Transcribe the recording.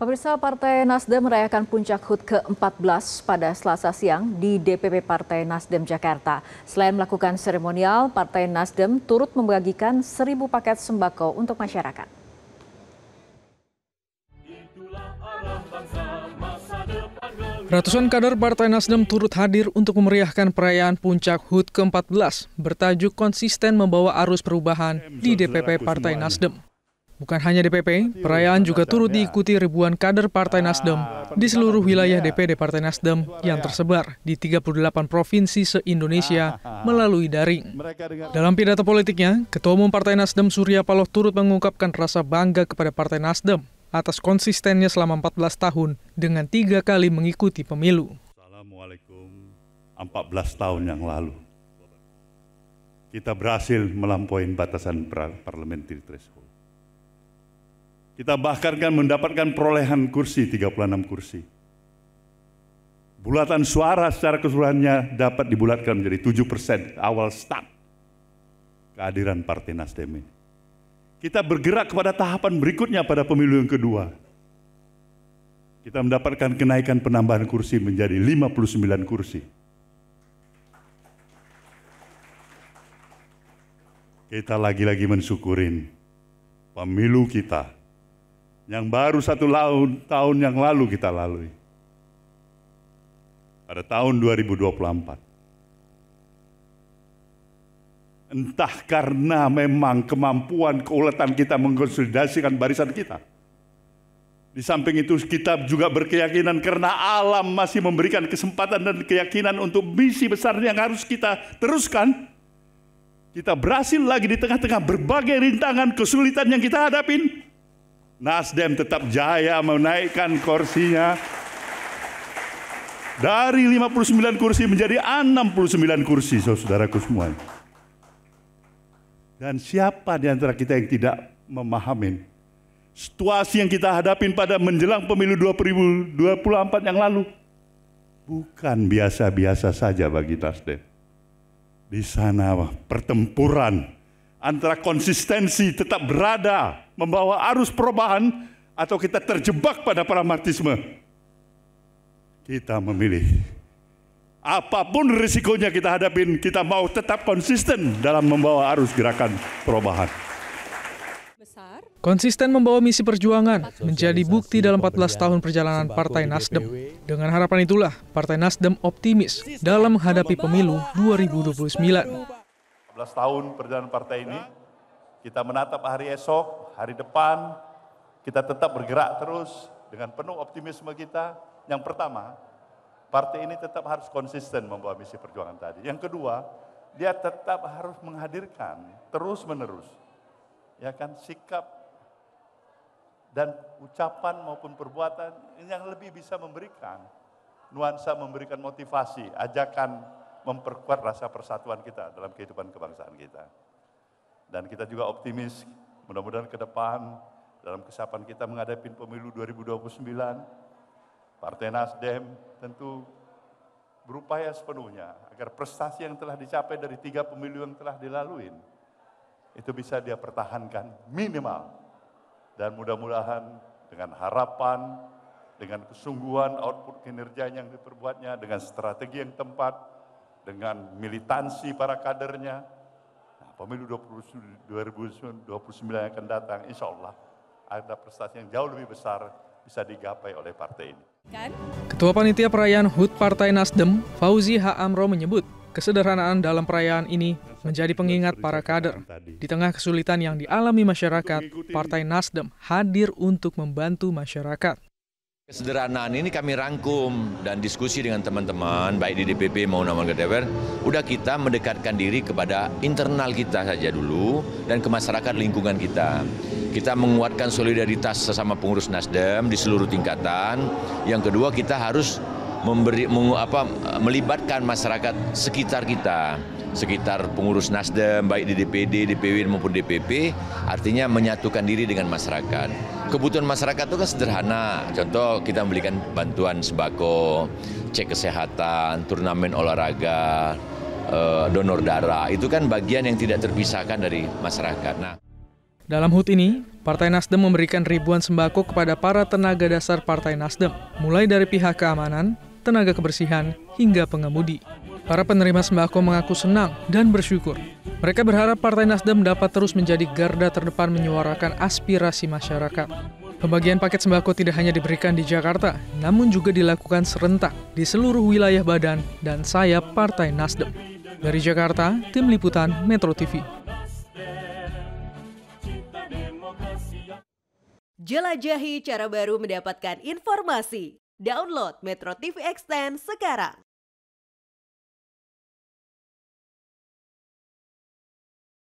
Pemirsa, Partai Nasdem merayakan puncak HUT ke-14 pada Selasa siang di DPP Partai Nasdem Jakarta. Selain melakukan seremonial, Partai Nasdem turut membagikan 1.000 paket sembako untuk masyarakat. Ratusan kader Partai Nasdem turut hadir untuk memeriahkan perayaan puncak HUT ke-14 bertajuk konsisten membawa arus perubahan di DPP Partai Nasdem. Bukan hanya DPP, perayaan juga turut diikuti ribuan kader Partai Nasdem di seluruh wilayah DPD Partai Nasdem yang tersebar di 38 provinsi se-Indonesia melalui daring. Dalam pidato politiknya, Ketua Umum Partai Nasdem Surya Paloh turut mengungkapkan rasa bangga kepada Partai Nasdem atas konsistennya selama 14 tahun dengan 3 kali mengikuti pemilu. Assalamualaikum, 14 tahun yang lalu, kita berhasil melampaui batasan parliamentary threshold. Kita bahkan kan mendapatkan perolehan kursi, 36 kursi. Bulatan suara secara keseluruhannya dapat dibulatkan menjadi 7% awal start kehadiran Partai Nasdem ini. Kita bergerak kepada tahapan berikutnya pada pemilu yang kedua. Kita mendapatkan kenaikan penambahan kursi menjadi 59 kursi. Kita lagi-lagi mensyukurin pemilu kita yang baru 1 tahun yang lalu kita lalui. Pada tahun 2024. Entah karena memang kemampuan keuletan kita mengkonsolidasikan barisan kita. Di samping itu kita juga berkeyakinan karena alam masih memberikan kesempatan dan keyakinan untuk misi besar yang harus kita teruskan. Kita berhasil lagi di tengah-tengah berbagai rintangan kesulitan yang kita hadapin. Nasdem tetap jaya menaikkan kursinya dari 59 kursi menjadi 69 kursi, saudaraku semua. Dan siapa di antara kita yang tidak memahami situasi yang kita hadapin pada menjelang pemilu 2024 yang lalu? Bukan biasa-biasa saja bagi Nasdem. Di sana pertempuran antara konsistensi tetap berada membawa arus perubahan atau kita terjebak pada pragmatisme. Kita memilih. Apapun risikonya kita hadapin, kita mau tetap konsisten dalam membawa arus gerakan perubahan. Konsisten membawa misi perjuangan menjadi bukti dalam 14 tahun perjalanan Partai Nasdem. Dengan harapan itulah, Partai Nasdem optimis dalam menghadapi pemilu 2029. 14 tahun perjalanan partai ini, kita menatap hari esok, hari depan, kita tetap bergerak terus dengan penuh optimisme kita. Yang pertama, partai ini tetap harus konsisten membawa misi perjuangan tadi. Yang kedua, dia tetap harus menghadirkan terus-menerus, ya kan, sikap dan ucapan maupun perbuatan yang lebih bisa memberikan nuansa, memberikan motivasi, ajakan memperkuat rasa persatuan kita dalam kehidupan kebangsaan kita. Dan kita juga optimis, mudah-mudahan ke depan dalam kesiapan kita menghadapi pemilu 2029, Partai Nasdem tentu berupaya sepenuhnya agar prestasi yang telah dicapai dari 3 pemilu yang telah dilalui itu bisa dia pertahankan minimal. Dan mudah-mudahan dengan harapan, dengan kesungguhan output kinerjanya yang diperbuatnya, dengan strategi yang tepat, dengan militansi para kadernya, pemilu 2029 yang akan datang, insya Allah ada prestasi yang jauh lebih besar bisa digapai oleh partai ini. Ketua Panitia Perayaan HUT Partai Nasdem, Fauzi H. Amro menyebut, kesederhanaan dalam perayaan ini menjadi pengingat para kader. Di tengah kesulitan yang dialami masyarakat, Partai Nasdem hadir untuk membantu masyarakat. Kesederhanaan ini kami rangkum dan diskusi dengan teman-teman, baik di DPP maupun anggota DPR, udah kita mendekatkan diri kepada internal kita saja dulu dan ke masyarakat lingkungan kita. Kita menguatkan solidaritas sesama pengurus Nasdem di seluruh tingkatan. Yang kedua, kita harus melibatkan masyarakat sekitar kita, sekitar pengurus Nasdem, baik di DPD, DPW maupun DPP, artinya menyatukan diri dengan masyarakat. Kebutuhan masyarakat itu kan sederhana, contoh kita memberikan bantuan sembako, cek kesehatan, turnamen olahraga, donor darah, itu kan bagian yang tidak terpisahkan dari masyarakat. Nah, Dalam HUT ini, Partai Nasdem memberikan ribuan sembako kepada para tenaga dasar Partai Nasdem, mulai dari pihak keamanan, tenaga kebersihan, hingga pengemudi. Para penerima sembako mengaku senang dan bersyukur. Mereka berharap Partai Nasdem dapat terus menjadi garda terdepan menyuarakan aspirasi masyarakat. Pembagian paket sembako tidak hanya diberikan di Jakarta, namun juga dilakukan serentak di seluruh wilayah badan dan sayap Partai Nasdem. Dari Jakarta, Tim Liputan Metro TV. Jelajahi cara baru mendapatkan informasi. Download Metro TV Extend sekarang.